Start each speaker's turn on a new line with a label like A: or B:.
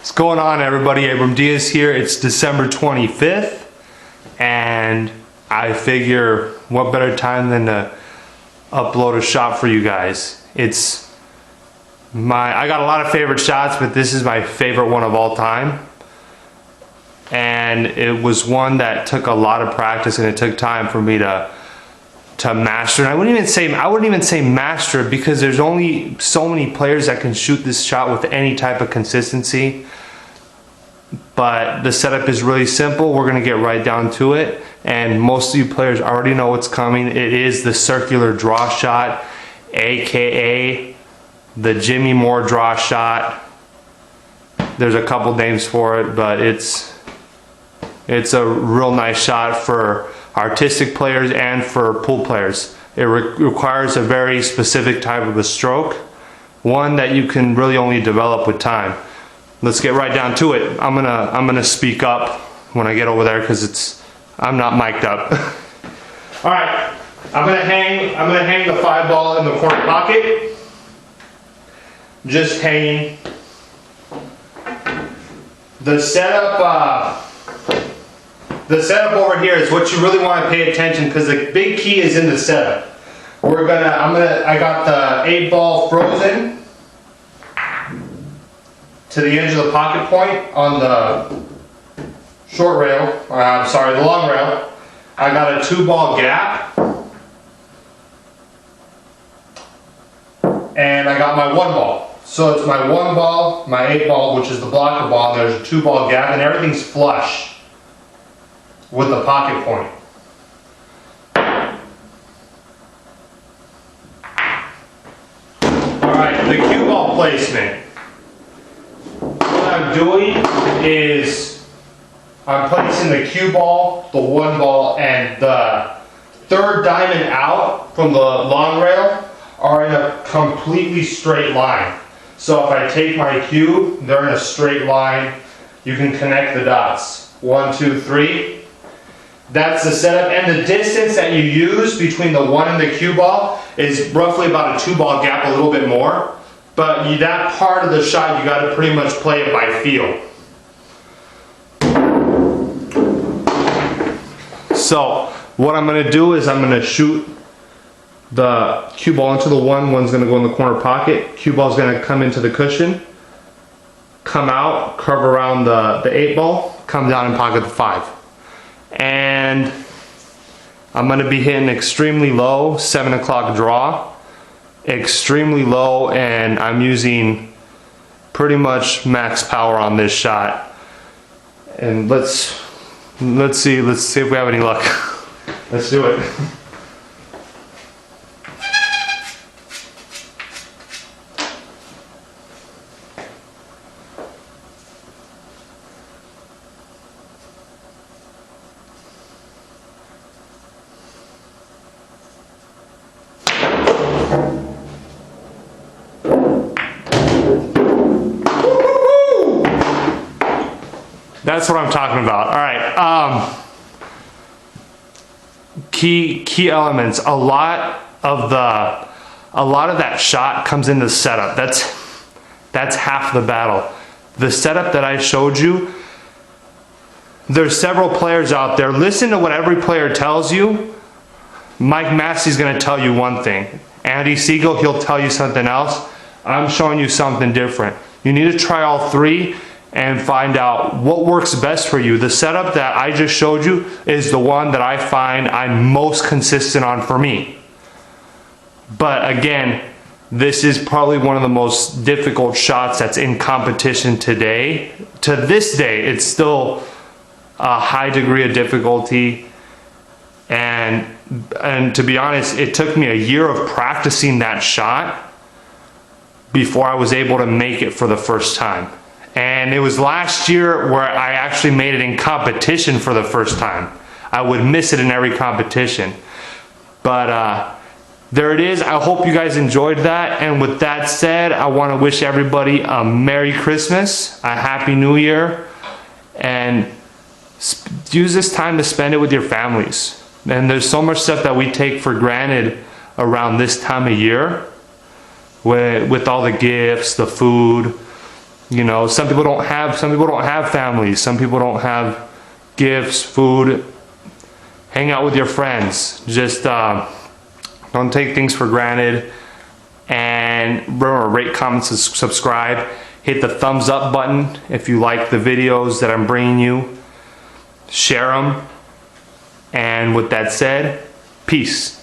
A: What's going on, everybody? Abram Diaz here. It's December 25th, and I figure what better time than to upload a shot for you guys. I got a lot of favorite shots, but this is my favorite one of all time. And it was one that took a lot of practice, and it took time for me to master. And I wouldn't even say master it, because there's only so many players that can shoot this shot with any type of consistency. But the setup is really simple. We're gonna get right down to it, and most of you players already know what's coming. It is the circular draw shot, aka the Jimmy Moore draw shot. There's a couple names for it, but it's a real nice shot for artistic players and for pool players. It requires a very specific type of a stroke, one that you can really only develop with time. Let's get right down to it. I'm gonna speak up when I get over there because I'm not mic'd up. All right, I'm gonna hang the 5-ball in the corner pocket. Just hanging. The setup over here is what you really want to pay attention, because the big key is in the setup. I got the 8-ball frozen to the edge of the pocket point on the short rail, the long rail. I got a 2-ball gap, and I got my 1-ball. So it's my 1-ball, my 8-ball, which is the blocker ball, and there's a 2-ball gap, and everything's flush with the pocket point. Alright, the cue ball placement. What I'm doing is I'm placing the cue ball, the 1-ball, and the 3rd diamond out from the long rail are in a completely straight line. So if I take my cue, they're in a straight line. You can connect the dots. 1, 2, 3. That's the setup, and the distance that you use between the 1 and the cue ball is roughly about a 2-ball gap, a little bit more. But that part of the shot, you got to pretty much play it by feel. So what I'm going to do is I'm going to shoot the cue ball into the 1. One's going to go in the corner pocket. Cue ball is going to come into the cushion, come out, curve around the 8-ball, come down and pocket the 5. And I'm going to be hitting extremely low, 7 o'clock draw, extremely low, and I'm using pretty much max power on this shot. And let's see if we have any luck. Let's do it. That's what I'm talking about. All right. Key elements. A lot of that shot comes in the setup. That's half the battle. The setup that I showed you. There's several players out there. Listen to what every player tells you. Mike Massey's going to tell you one thing. Andy Siegel, he'll tell you something else. I'm showing you something different. You need to try all 3 and find out what works best for you. The setup that I just showed you is the one that I find I'm most consistent on for me. But again, this is probably one of the most difficult shots that's in competition today. To this day, it's still a high degree of difficulty. And to be honest, it took me a year of practicing that shot before I was able to make it for the first time. And it was last year where I actually made it in competition for the first time. I would miss it in every competition. But there it is. I hope you guys enjoyed that. And with that said, I want to wish everybody a Merry Christmas, a Happy New Year, and use this time to spend it with your families. And there's so much stuff that we take for granted around this time of year, with all the gifts, the food, You know, some people don't have families. Some people don't have gifts, food. Hang out with your friends. Just don't take things for granted. And remember, rate, comment, subscribe. Hit the thumbs up button if you like the videos that I'm bringing you. Share them. And with that said, peace.